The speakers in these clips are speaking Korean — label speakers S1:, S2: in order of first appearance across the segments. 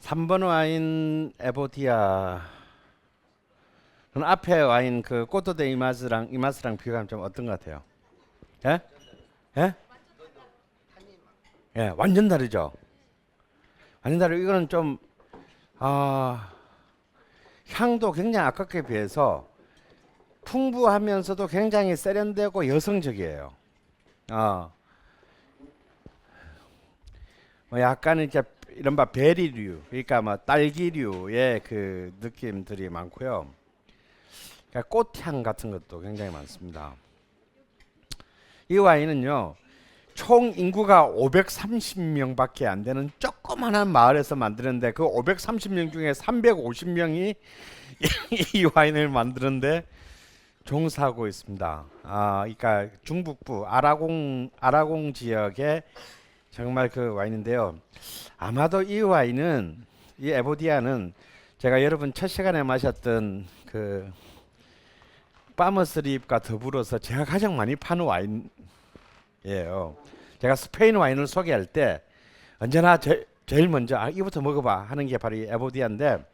S1: 3번 와인 에보디아. 앞에 와인 그 꼬토데 이마스랑 비교하면 좀 어떤 것 같아요? 예? 예? 예, 완전 다르죠. 완전 다르고 이거는 좀 아, 향도 굉장히 아깝게 비해서 풍부하면서도 굉장히 세련되고 여성적이에요. 어, 뭐 약간은 이제 이른바 베리류, 그러니까 뭐 딸기류의 그 느낌들이 많고요. 그러니까 꽃향 같은 것도 굉장히 많습니다. 이 와인은요, 총 인구가 530명밖에 안 되는 조그만한 마을에서 만드는데 그 530명 중에 350명이 이 와인을 만드는데 종사하고 있습니다. 그러니까 중북부 아라공 지역의 정말 그 와인인데요. 아마도 이 와인은 이 에보디아는 제가 여러분 첫 시간에 마셨던 그 파머스립과 더불어서 제가 가장 많이 파는 와인이에요. 제가 스페인 와인을 소개할 때 언제나 제일 먼저 이부터 먹어봐 하는 게 바로 이 에보디아인데,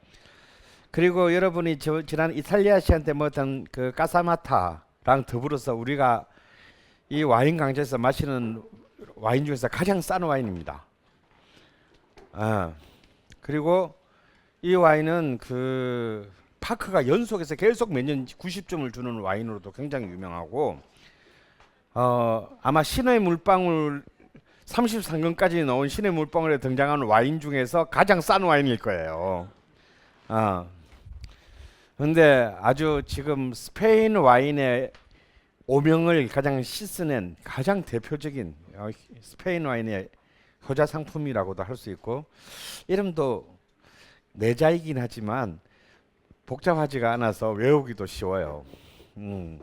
S1: 그리고 여러분이 지난 이탈리아 시간 때 먹었던 그 까사마타랑 더불어서 우리가 이 와인 강좌에서 마시는 와인 중에서 가장 싼 와인입니다. 그리고 이 와인은 그 파크가 연속해서 계속 매년 90점을 주는 와인으로도 굉장히 유명하고, 아마 신의 물방울 33권까지 나온 신의 물방울에 등장하는 와인 중에서 가장 싼 와인일 거예요. 근데 아주 지금 스페인 와인의 오명을 가장 씻어낸 가장 대표적인 스페인 와인의 효자 상품이라고도 할 수 있고, 이름도 내자이긴 하지만 복잡하지가 않아서 외우기도 쉬워요. 음.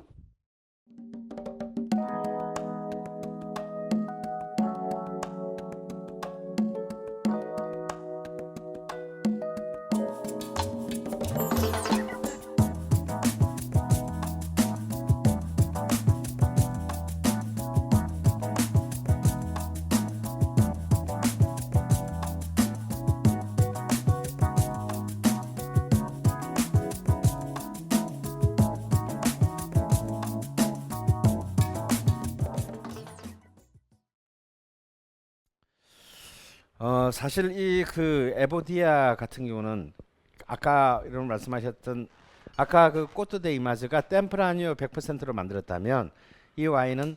S1: 사실 이 그 에보디아 같은 경우는 아까 이런 말씀하셨던 아까 그 꼬투데 이마즈가 템프라니오 100%로 만들었다면 이 와인은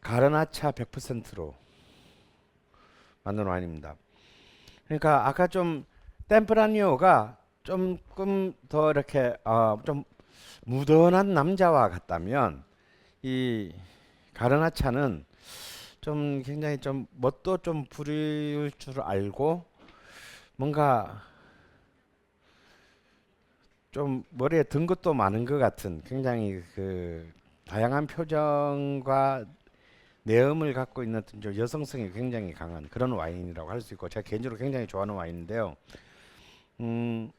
S1: 가르나차 100%로 만든 와인입니다. 그러니까 아까 좀 템프라니오가 조금 더 이렇게 좀 무던한 남자와 같다면 이 가르나차는 좀 굉장히 좀 멋도 좀 부릴 줄 알고 뭔가 좀 머리에 든 것도 많은 것 같은 굉장히 그 다양한 표정과 내음을 갖고 있는 좀 여성성이 굉장히 강한 그런 와인이라고 할 수 있고, 제가 개인적으로 굉장히 좋아하는 와인인데요. 음,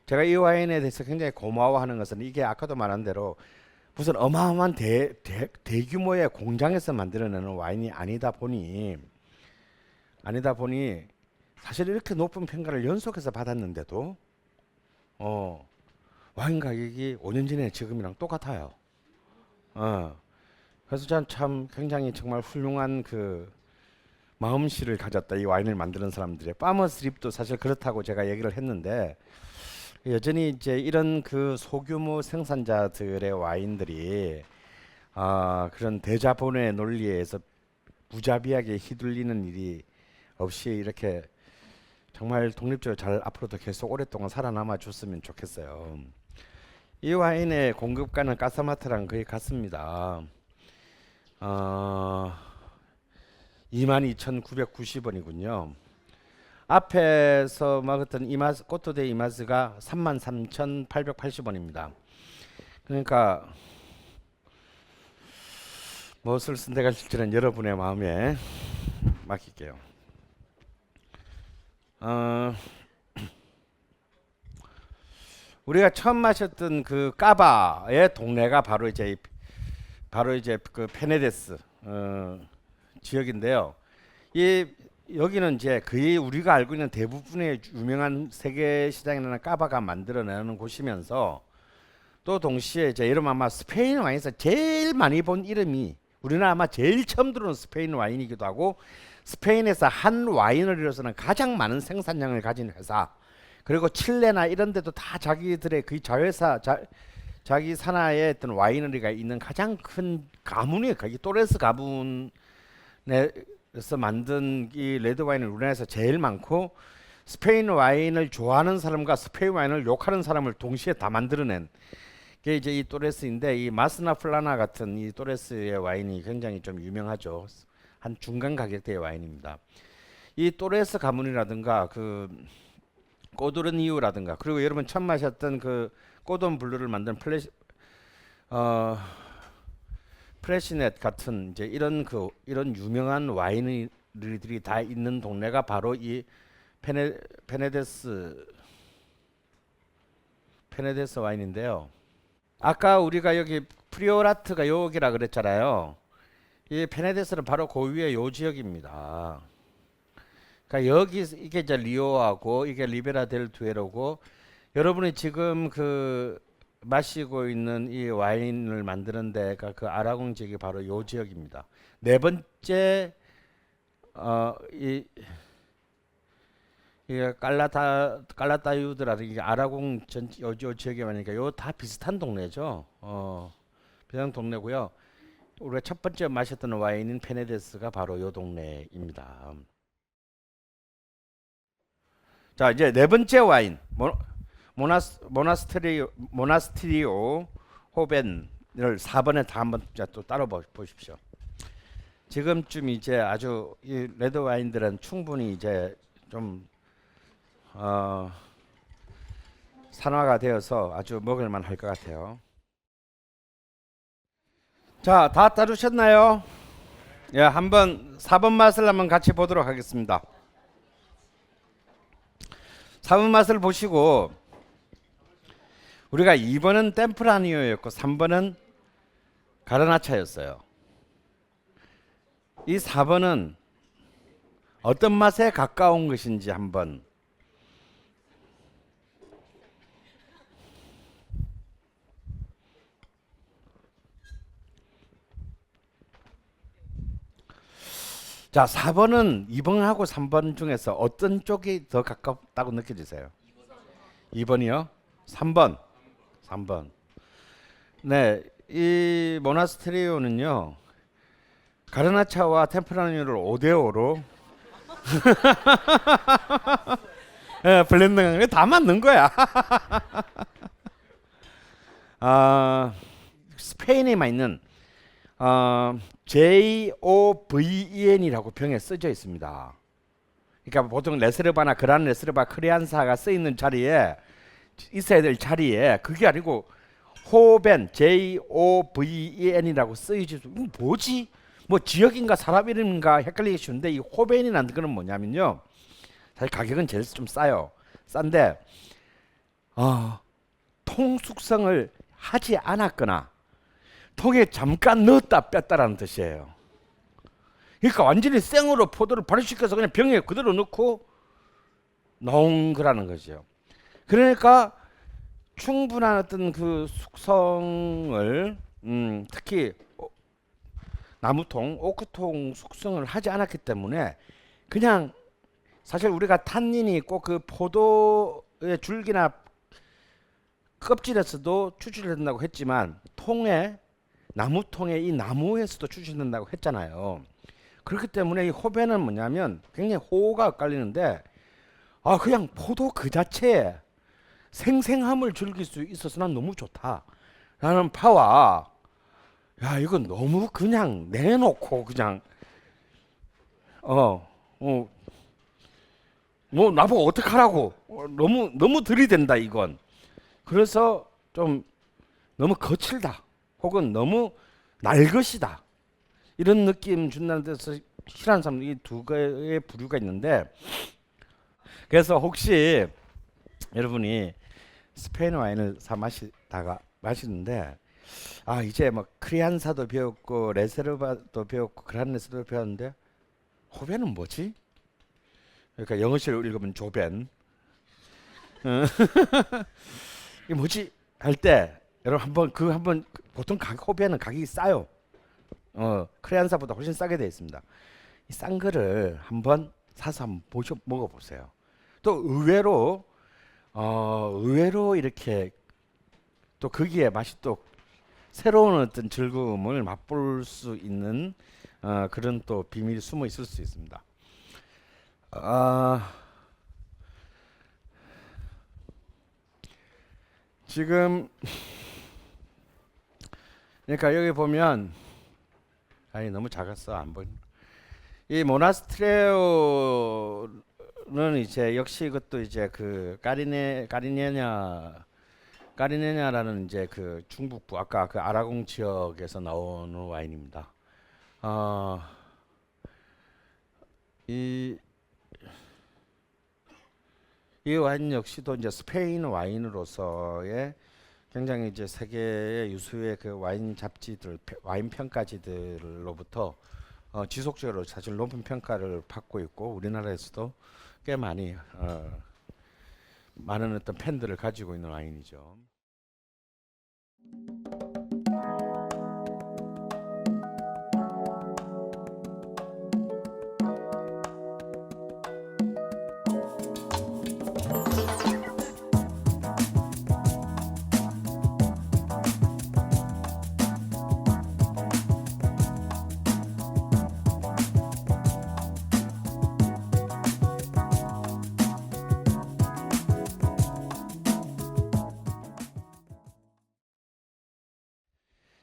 S1: 제가 이 와인에 대해서 굉장히 고마워하는 것은 이게 아까도 말한 대로 무슨 어마어마한 대규모의 공장에서 만들어내는 와인이 아니다 보니 사실 이렇게 높은 평가를 연속해서 받았는데도 어, 와인 가격이 5년 전에 지금이랑 똑같아요. 어, 그래서 전 참 굉장히 정말 훌륭한 그 마음씨를 가졌다, 이 와인을 만드는 사람들의. 파머스 립도 사실 그렇다고 제가 얘기를 했는데, 여전히 이제 이런 그 소규모 생산자들의 와인들이 그런 대자본의 논리에 의해서 무자비하게 휘둘리는 일이 없이 이렇게 정말 독립적으로 잘 앞으로도 계속 오랫동안 살아남아 줬으면 좋겠어요. 이 와인의 공급가는 까사마타랑 거의 같습니다. 어, 22,990원이군요. 앞에서 먹었던 꼬토데 이마스가 33,880원입니다. 그러니까 무엇을 선택하실지는 여러분의 마음에 맡길게요. 우리가 처음 마셨던 그 까바의 동네가 바로 이제 그 페네데스 지역인데요. 이 여기는 이제 거의 우리가 알고 있는 대부분의 유명한 세계 시장에 나는 까바가 만들어내는 곳이면서 또 동시에 이제 여러분 아마 스페인 와인에서 제일 많이 본 이름이 우리나라 아마 제일 처음 들어온 스페인 와인이기도 하고 스페인에서 한 와이너리로서는 가장 많은 생산량을 가진 회사 그리고 칠레나 이런 데도 다 자기들의 그 자회사 자기 산하에 어떤 와이너리가 있는 가장 큰 가문이에요. 이 또레스 가문에서 만든 이 레드 와인은 우리나라에서 제일 많고 스페인 와인을 좋아하는 사람과 스페인 와인을 욕하는 사람을 동시에 다 만들어낸 게 이제 이 또레스인데 이 마스나 플라나 같은 이 또레스의 와인이 굉장히 좀 유명하죠. 한 중간 가격대의 와인입니다. 이 또레스 가문이라든가 그 꼬드르니우라든가 그리고 여러분 처음 마셨던 그 꼬돈 블루를 만든 프레시넷 같은 이제 이런 유명한 와이너리들이 다 있는 동네가 바로 이 페네데스 와인인데요. 아까 우리가 여기 프리오라트가 여기라 그랬잖아요. 이 페네데스는 바로 그 위에 요 지역입니다. 그러니까 여기 이게 이제 리오하고 이게 리베라 델 두에로고 여러분이 지금 그 마시고 있는 이 와인을 만드는 데가 그 아라곤 지역이 바로 요 지역입니다. 네 번째 이 깔라타유드라든가 이게 아라곤 요 지역에 많으니까 요 다 비슷한 동네죠. 비슷한 동네고요. 우리가 첫 번째 마셨던 와인인 페네데스가 바로 요 동네입니다. 자 이제 네 번째 와인 모나스티리오 호벤을 4번에 다 한번 또 따라 보십시오. 지금쯤 이제 아주 이 레드 와인들은 충분히 이제 좀 산화가 되어서 아주 먹을만 할 것 같아요. 자, 다 따르셨나요? 예, 한번 4번 맛을 한번 같이 보도록 하겠습니다. 4번 맛을 보시고 우리가 2번은 템프라니오였고 3번은 가르나차였어요. 이 4번은 어떤 맛에 가까운 것인지 한번 자 4번은 2번하고 3번 중에서 어떤 쪽이 더 가깝다고 느껴지세요? 2번이요? 3번. 네, 이 모나스트리오는요 가르나차와 템프라니오를 5대5로 예, 블렌딩한 게 다 맞는 거야. 스페인에만 있는 JOVEN이라고 병에 써져 있습니다. 그러니까 보통 레세르바나 그란 레세르바 크리안사가 써 있는 자리에 있어야 될 자리에 그게 아니고 호벤 JOVEN이라고 쓰이지. 뭐지? 뭐 지역인가 사람 이름인가 헷갈리기 쉬운데 이 호벤이라는 거는 뭐냐면요. 사실 가격은 제일 좀 싸요. 싼데 통 숙성을 하지 않았거나 통에 잠깐 넣었다 뺐다라는 뜻이에요. 그러니까 완전히 생으로 포도를 발효시켜서 그냥 병에 그대로 넣고 나온 거라는 거죠. 그러니까 충분한 어떤 그 숙성을 특히 나무통, 오크통 숙성을 하지 않았기 때문에 그냥 사실 우리가 탄닌이 꼭 그 포도의 줄기나 껍질에서도 추출된다고 했지만 나무통에 이 나무에서도 추출된다고 했잖아요. 그렇기 때문에 이 호배는 뭐냐면 굉장히 호가 엇갈리는데 그냥 포도 그 자체에 생생함을 즐길 수 있어서 난 너무 좋다라는 파와 야 이건 너무 그냥 내놓고 그냥 뭐 나보고 어떡하라고 너무 들이댄다 이건. 그래서 좀 너무 거칠다 혹은 너무 날것이다 이런 느낌 준다는 데서 싫어하는 사람 이 두 개의 부류가 있는데 그래서 혹시 여러분이 스페인 와인을 사 마시는데 이제 뭐 크리안사도 배웠고 레세르바도 배웠고 그란레스도 배웠는데 호배는 뭐지? 그러니까 영어식으로 읽으면 조벤. 어, 이게 뭐지 할 때 여러분 한번 보통 호배는 가격이 싸요. 크레안사보다 훨씬 싸게 되어 있습니다. 이 싼 거를 한번 사서 한번 먹어보세요. 또 의외로 이렇게 또 거기에 맛이 또 새로운 어떤 즐거움을 맛볼 수 있는 그런 또 비밀이 숨어 있을 수 있습니다. 지금 그러니까 여기 보면 아니 너무 작았어 안 보이. 이 모나스트레오는 이제 역시 이것도 이제 그 까리네냐라는 이제 그 중북부 아까 그 아라공 지역에서 나오는 와인입니다. 이 와인 역시도 이제 스페인 와인으로서의 굉장히 이제 세계의 유수의 그 와인 잡지들, 와인 평가지들로부터 지속적으로 사실 높은 평가를 받고 있고 우리나라에서도 꽤 많은 어떤 팬들을 가지고 있는 와인이죠.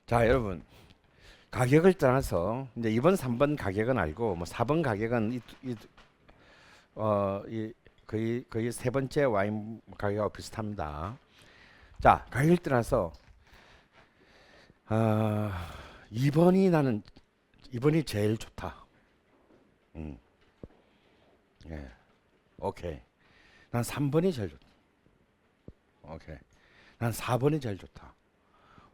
S1: 자, 여러분 가격을 떠나서 이제 2번, 3번 가격은 알고 뭐 4번 가격은 거의 세 번째 와인 가격하고 비슷합니다. 자, 가격을 떠나서 2번이 제일 좋다. 예, 오케이. 난 3번이 제일 좋다. 오케이. 난 4번이 제일 좋다.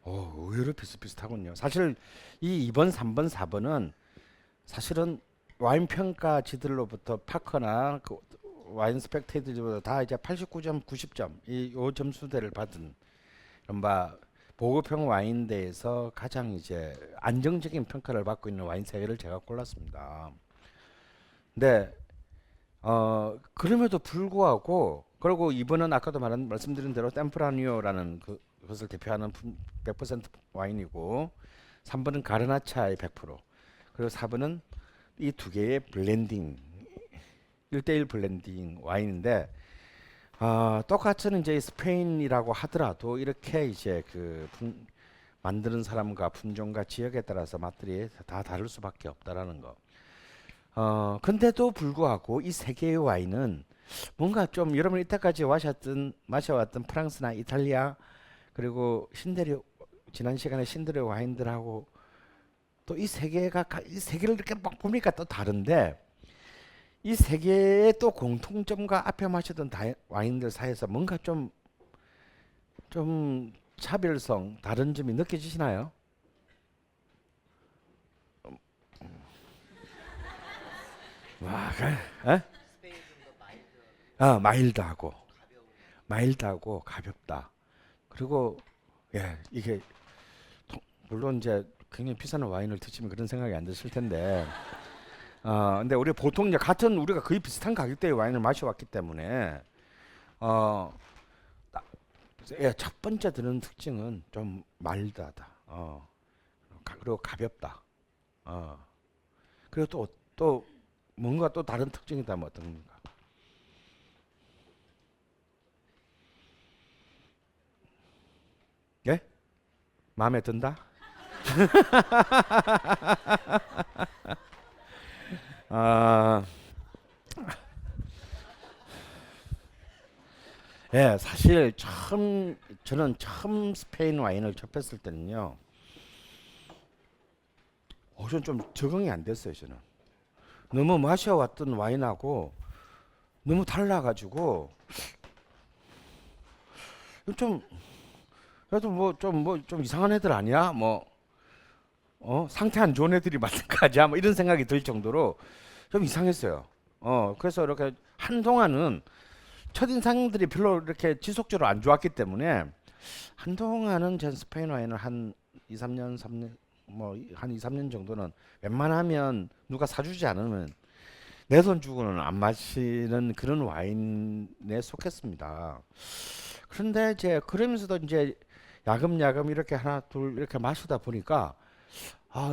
S1: 의외로 비슷비슷하군요. 사실 이 2번, 3번, 4번은 사실은 와인 평가지들로부터 파커나 그 와인 스펙테이터들보다 다 이제 89점, 90점 요 점수대를 받은 이른바 보급형 와인대에서 가장 이제 안정적인 평가를 받고 있는 와인 세 개를 제가 골랐습니다. 근데 그럼에도 불구하고 그리고 이번은 아까도 말씀드린 대로 템프라니오라는 그것을 대표하는 100% 와인이고 3번은 가르나차의 100% 그리고 4번은 이 두 개의 블렌딩 1대1 블렌딩 와인인데 똑같은 이제 스페인이라고 하더라도 이렇게 이제 만드는 사람과 품종과 지역에 따라서 맛들이 다 다를 수밖에 없다라는 거. 근데도 불구하고 이 세 개의 와인은 뭔가 좀 여러분 이때까지 마셔왔던 프랑스나 이탈리아 그리고 지난 시간에 신데레 와인들하고 또 이 세 개를 이렇게 막 보니까 또 다른데 이 세 개의 또 공통점과 앞에 마셨던 와인들 사이에서 뭔가 좀 차별성 다른 점이 느껴지시나요? 와, 마일드하고 가볍다. 그리고 이게 물론 이제 굉장히 비싼 와인을 드시면 그런 생각이 안 드실 텐데, 근데 우리 보통 이제 우리가 거의 비슷한 가격대의 와인을 마셔왔기 때문에, 첫 번째 드는 특징은 좀 마일드하다. 그리고 가볍다. 그리고 또 뭔가 또 다른 특징이 있다면 어떤 건가? 예? 마음에 든다? 사실 저는 처음 스페인 와인을 접했을 때는요, 저는 좀 적응이 안 됐어요. 저는 너무 마셔왔던 와인하고 너무 달라가지고 좀 그래도 좀 이상한 애들 아니야? 상태 안 좋은 애들이 많은 거 아니야? 뭐 이런 생각이 들 정도로 좀 이상했어요. 그래서 이렇게 한동안은 첫인상들이 별로 이렇게 지속적으로 안 좋았기 때문에 한동안은 전 스페인 와인을 한 2, 3년, 3년 뭐 한 2, 3년 정도는 웬만하면 누가 사주지 않으면 내 돈 주고는 안 마시는 그런 와인에 속했습니다. 그런데 이제 그러면서도 이제 야금야금 이렇게 하나 둘 이렇게 마시다 보니까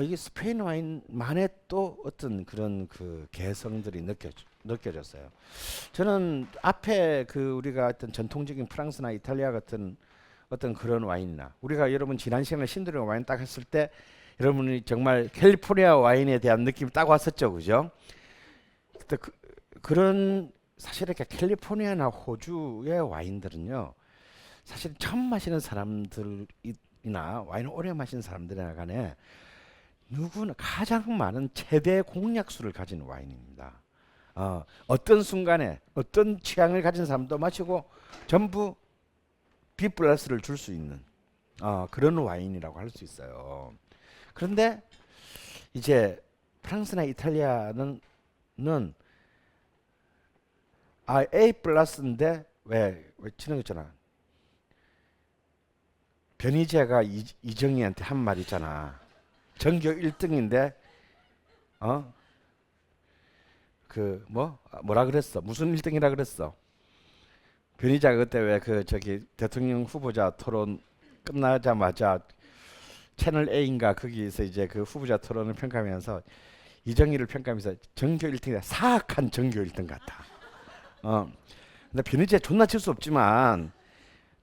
S1: 이게 스페인 와인만의 또 어떤 그런 그 개성들이 느껴졌어요. 저는 앞에 그 우리가 어떤 전통적인 프랑스나 이탈리아 같은 어떤 그런 와인이나 우리가 여러분 지난 시간에 신드롬 와인 딱 했을 때 여러분이 정말 캘리포니아 와인에 대한 느낌이 딱 왔었죠, 그죠? 그때 그런 사실 이렇게 캘리포니아나 호주의 와인들은요, 사실 처음 마시는 사람들이나 와인을 오래 마신 사람들이나 간에 누구나 가장 많은 최대 공약수를 가진 와인입니다. 어떤 순간에 어떤 취향을 가진 사람도 마시고 전부 B 플러스를 줄 수 있는 그런 와인이라고 할 수 있어요. 그런데 이제 프랑스나 이탈리아는 A 플러스인데 왜 치는 거 있잖아. 변희재가 이정희한테 한 말 있잖아. 전교 1등인데 뭐라 그랬어? 무슨 1등이라 그랬어? 변희재가 그때 왜 그 저기 대통령 후보자 토론 끝나자마자 채널 A인가 거기에서 이제 그 후보자 토론을 평가하면서 이정희를 평가하면서 전교 1등이다. 사악한 전교 1등 같다. 근데 변희재 존나 칠 수 없지만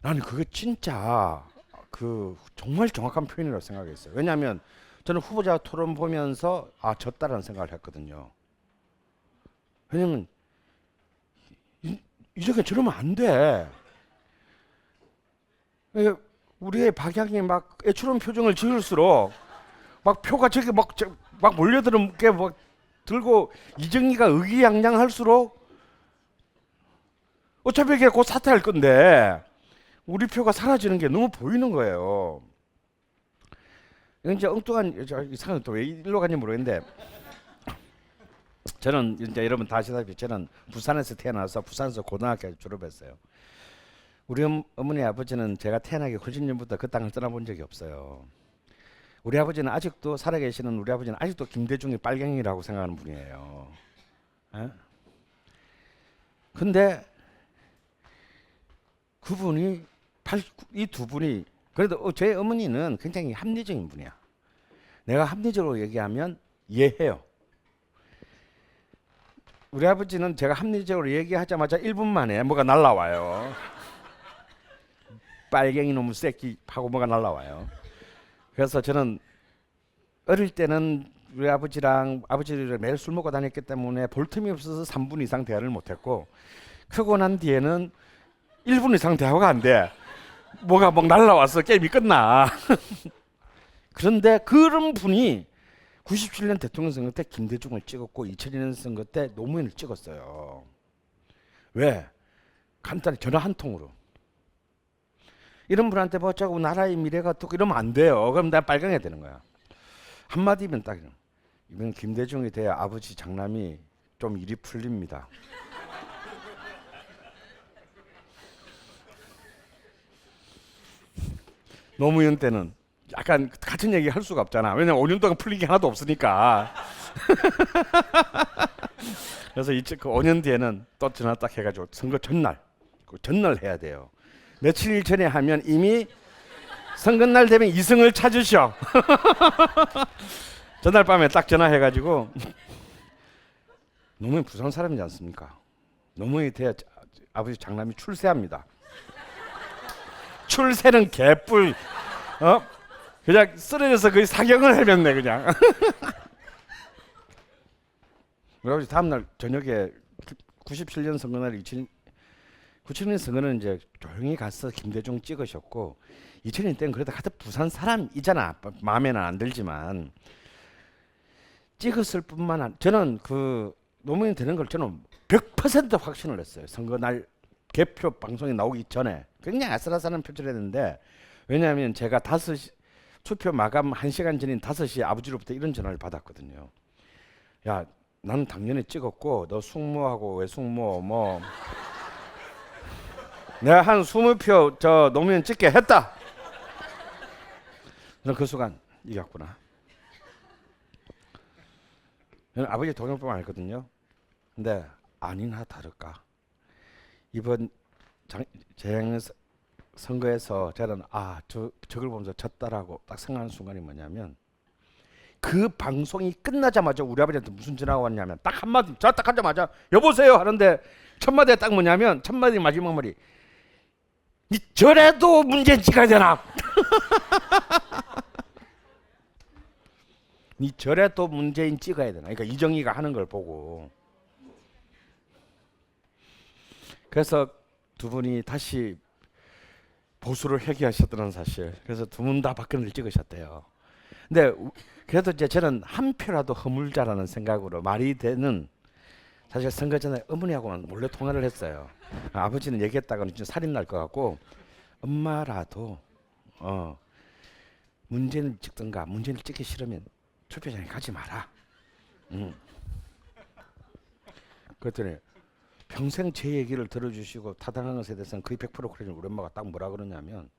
S1: 나는 그게 진짜 그 정말 정확한 표현이라고 생각했어요. 왜냐하면 저는 후보자 토론 보면서 졌다라는 생각을 했거든요. 왜냐면 이렇게 저러면 안 돼. 우리의 박양이 막 애처로운 표정을 지을수록 막 표가 저기 막 몰려드는 게 막 들고 이정희가 의기양양할수록 어차피 이게 곧 사퇴할 건데 우리 표가 사라지는 게 너무 보이는 거예요. 이건 이제 엉뚱한 이상한 또 왜 일로 간지 모르겠는데 저는 이제 여러분 다 아시다시피 저는 부산에서 태어나서 부산에서 고등학교 졸업했어요. 우리 어머니 아버지는 제가 태어나기 훨씬 전부터 그 땅을 떠나본 적이 없어요. 우리 아버지는 아직도 살아계시는 우리 아버지는 아직도 김대중이 빨갱이라고 생각하는 분이에요. 근데 그분이 이 두 분이 그래도 제 어머니는 굉장히 합리적인 분이야. 내가 합리적으로 얘기하면 이해해요. 우리 아버지는 제가 합리적으로 얘기하자마자 1분 만에 뭐가 날라와요. 빨갱이 놈의 새끼 하고 뭐가 날라와요. 그래서 저는 어릴 때는 우리 아버지랑 아버지를 매일 술 먹고 다녔기 때문에 볼 틈이 없어서 3분 이상 대화를 못했고 크고 난 뒤에는 1분 이상 대화가 안 돼. 뭐가 막 날라와서 게임이 끝나. 그런데 그런 분이 97년 대통령 선거 때 김대중을 찍었고 2002년 선거 때 노무현을 찍었어요. 왜? 간단히 전화 한 통으로. 이런 분한테 뭐 자꾸 나라의 미래가 또 이러면 안 돼요. 그럼 내가 빨강해야 되는 거야. 한마디면 딱 이번 김대중이 돼야 아버지 장남이 좀 일이 풀립니다. 노무현 때는 약간 같은 얘기 할 수가 없잖아. 왜냐면 5년 동안 풀린 게 하나도 없으니까. 그래서 그 5년 뒤에는 또 전화 딱 해가지고 선거 전날, 그 전날 해야 돼요. 며칠 전에 하면 이미 선거날 되면 이승을 찾으셔. 전날 밤에 딱 전화해가지고 노무현 부산 사람이지 않습니까? 노무현이 돼야 아버지 장남이 출세합니다. 출세는 개뿔. 그냥 쓰러져서 거의 사경을 해렸네 그냥. 그래서 다음날 저녁에 97년 선거날 97년 선거는 이제 조용히 가서 김대중 찍으셨고 2000년 때는 그래도 같은 부산 사람이잖아. 마음에는 안 들지만 찍었을 뿐만 아니라 저는 그 노무현 되는 걸 저는 100% 확신을 했어요. 선거날 개표 방송이 나오기 전에 굉장히 아슬아슬한 표출을 했는데 왜냐하면 제가 5시 투표 마감 1시간 전인 5시에 아버지로부터 이런 전화를 받았거든요. 야, 나는 당연히 찍었고 너 숙모하고 왜 숙모 뭐 내가 한 20표 저 노무현 찍게 했다. 저는 그 순간 이겼구나. 저는 아버지 동영병 알거든요. 근데 아니나 다를까 이번 재행 선거에서 저는 저걸 보면서 졌다라고 딱 생각하는 순간이 뭐냐면 그 방송이 끝나자마자 우리 아버지한테 무슨 전화가 왔냐면 딱 한마디 저 딱 하자마자 여보세요 하는데 첫 마디가 딱 뭐냐면 첫 마디 마지막 말이 니 저래도 문재인 찍어야 되나? 니 저래도 문재인 찍어야 되나? 그러니까 이정희가 하는 걸 보고 그래서 두 분이 다시 보수를 회귀하셨다는 사실. 그래서 두 분 다 박근혜를 찍으셨대요. 근데 그래도 이제 저는 한 표라도 허물자라는 생각으로 말이 되는 사실 선거 전에 어머니하고는 몰래 통화를 했어요. 아버지는 얘기했다가는 진짜 살인 날 것 같고 엄마라도 문재인을 찍든가 문재인을 찍기 싫으면 투표장에 가지 마라. 그랬더니 평생 제 얘기를 들어주시고 타당한 것에 대해서는 거의 100% 그러니 우리 엄마가 딱 뭐라 그러냐면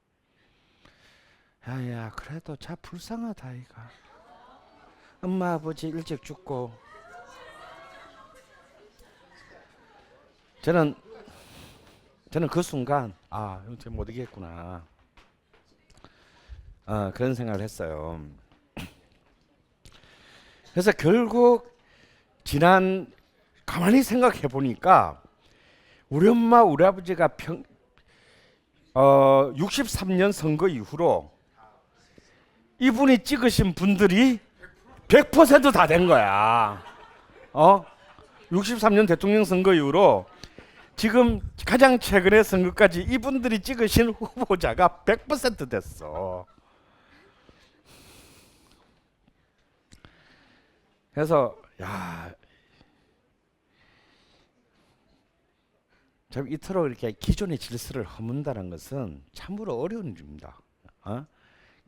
S1: 야야 그래도 자 불쌍하다 이가 엄마 아버지 일찍 죽고 저는 그 순간 이거 못 이기겠구나 그런 생각을 했어요. 그래서 결국 지난 가만히 생각해 보니까 우리 엄마 우리 아버지가 63년 선거 이후로 이분이 찍으신 분들이 100% 다 된 거야. 63년 대통령 선거 이후로 지금 가장 최근의 선거까지 이분들이 찍으신 후보자가 100% 됐어. 그래서 참 이토록 이렇게 기존의 질서를 허문다는 것은 참으로 어려운 일입니다.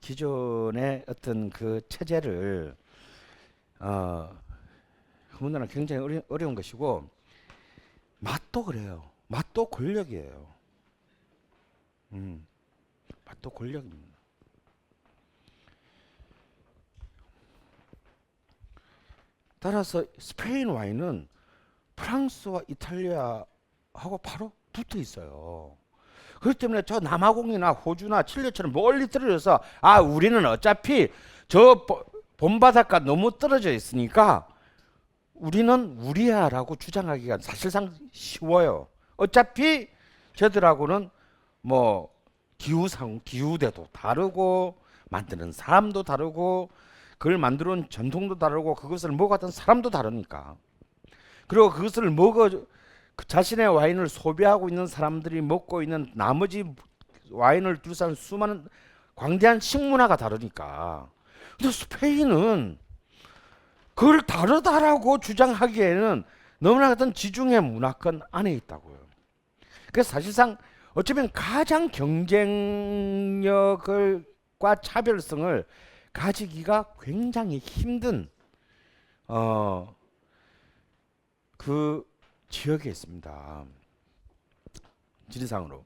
S1: 기존의 어떤 그 체제를 허문다는 굉장히 어려운 것이고 맛도 그래요. 맛도 권력이에요. 맛도 권력입니다. 따라서 스페인 와인은 프랑스와 이탈리아하고 바로 붙어 있어요. 그렇기 때문에 저 남아공이나 호주나 칠레처럼 멀리 떨어져서 우리는 어차피 저 본바닷가 너무 떨어져 있으니까 우리는 우리야라고 주장하기가 사실상 쉬워요. 어차피 저들하고는 뭐 기후대도 다르고 만드는 사람도 다르고 그걸 만들어 온 전통도 다르고 그것을 먹었던 사람도 다르니까. 그리고 그것을 자신의 와인을 소비하고 있는 사람들이 먹고 있는 나머지 와인을 둘러싼 수많은 광대한 식문화가 다르니까. 근데 스페인은 그걸 다르다라고 주장하기에는 너무나 같은 지중해 문화권 안에 있다고요. 그래서 사실상 어쩌면 가장 경쟁력과 차별성을 가지기가 굉장히 힘든 그 지역에 있습니다. 지리상으로.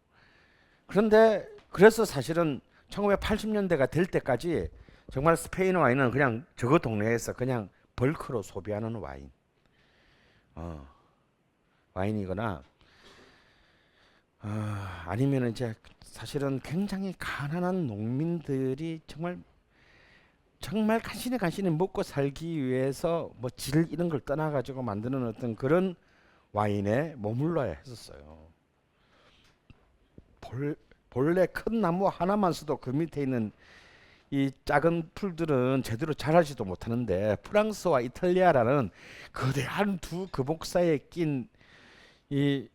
S1: 그런데 그래서 사실은 1980년대가 될 때까지 정말 스페인 와인은 그냥 저거 동네에서 그냥 벌크로 소비하는 와인이거나 아니면 이제 사실은 굉장히 가난한 농민들이 정말 간신히 먹고 살기 위해서 뭐 질 이런 걸 떠나가지고 만드는 어떤 그런 와인에 머물러야 했었어요. 본래 큰 나무 하나만 써도 그 밑에 있는 이 작은 풀들은 제대로 자라지도 못하는데 프랑스와 이탈리아라는 거대한 두 금옥 사이에 낀 이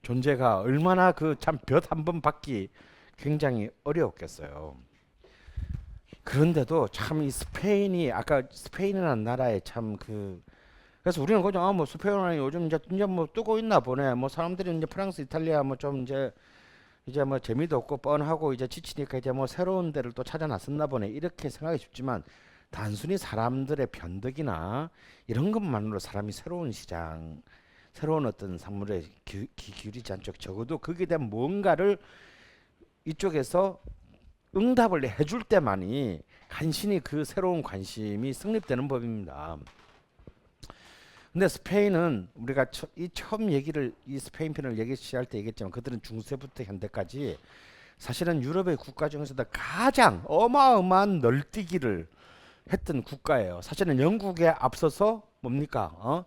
S1: 존재가 얼마나 그 참 볕 한 번 받기 굉장히 어려웠겠어요. 그런데도 참 이 스페인이 아까 스페인이라는 나라에 참 그래서 우리는 그냥 뭐 스페인이 요즘 이제 뭐 뜨고 있나 보네. 뭐 사람들이 이제 프랑스, 이탈리아 뭐 좀 이제 뭐 재미도 없고 뻔하고 이제 지치니까 이제 뭐 새로운 데를 또 찾아 나섰나 보네. 이렇게 생각이 쉽지만 단순히 사람들의 변덕이나 이런 것만으로 사람이 새로운 시장, 새로운 어떤 산물에 기울이지 않죠. 적어도 거기에 대한 뭔가를 이쪽에서 응답을 해줄 때만이 간신히 그 새로운 관심이 성립되는 법입니다. 근데 스페인은 우리가 처음 얘기를 이 스페인 편을 얘기 시작할 때 얘기했지만 그들은 중세부터 현대까지 사실은 유럽의 국가 중에서도 가장 어마어마한 널뛰기를 했던 국가예요. 사실은 영국에 앞서서 뭡니까?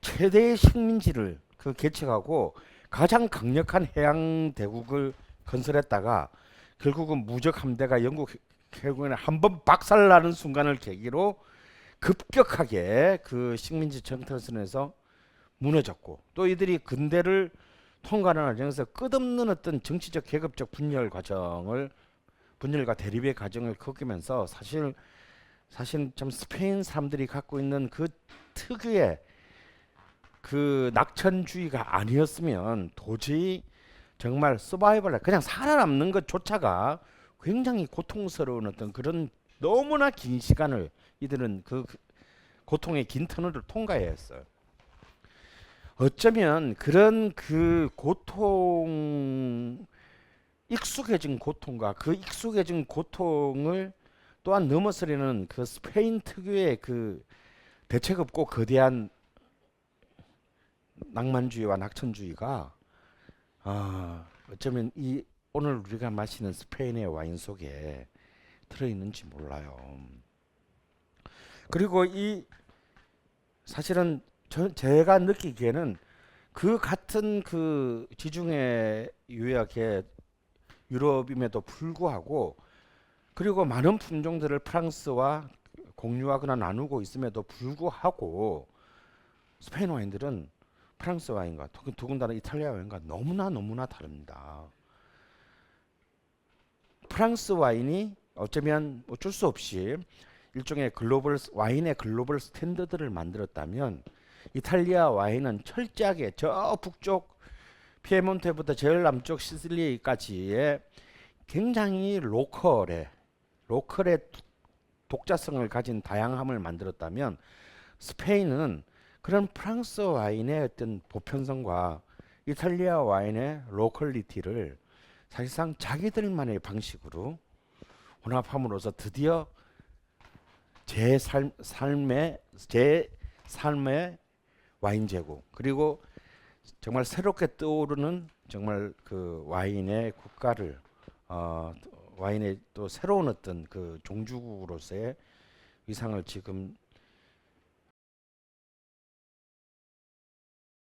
S1: 최대의 식민지를 그 개척하고 가장 강력한 해양 대국을 건설했다가 결국은 무적 함대가 영국 해군에 한번 박살나는 순간을 계기로 급격하게 그 식민지 정탈선에서 무너졌고 또 이들이 근대를 통과하는 과정에서 끝없는 어떤 정치적 계급적 분열과 대립의 과정을 겪으면서 사실 좀 스페인 사람들이 갖고 있는 그 특유의 그 낙천주의가 아니었으면 도저히 정말 서바이벌 그냥 살아남는 것조차가 굉장히 고통스러운 어떤 그런 너무나 긴 시간을 이들은 그 고통의 긴 터널을 통과해야 했어요. 어쩌면 그런 그 고통 익숙해진 고통과 그 익숙해진 고통을 또한 넘어서려는 그 스페인 특유의 그 대책 없고 거대한 낭만주의와 낙천주의가 어쩌면 이 오늘 우리가 마시는 스페인의 와인 속에 들어있는지 몰라요. 그리고 이 사실은 제가 느끼기에는 그 같은 그 지중해 유역의 유럽임에도 불구하고 그리고 많은 품종들을 프랑스와 공유하거나 나누고 있음에도 불구하고 스페인 와인들은 프랑스 와인과 더군다나 이탈리아 와인과 너무나 다릅니다. 프랑스 와인이 어쩌면 어쩔 수 없이 일종의 와인의 글로벌 스탠더드를 만들었다면 이탈리아 와인은 철저하게 저 북쪽 피에몬테부터 제일 남쪽 시칠리까지의 굉장히 로컬의 독자성을 가진 다양함을 만들었다면 스페인은 그런 프랑스 와인의 어떤 보편성과 이탈리아 와인의 로컬리티를 사실상 자기들만의 방식으로 혼합함으로써 드디어 제 삶의 와인 제국 그리고 정말 새롭게 떠오르는 정말 그 와인의 국가를 와인의 또 새로운 어떤 그 종주국으로서의 위상을 지금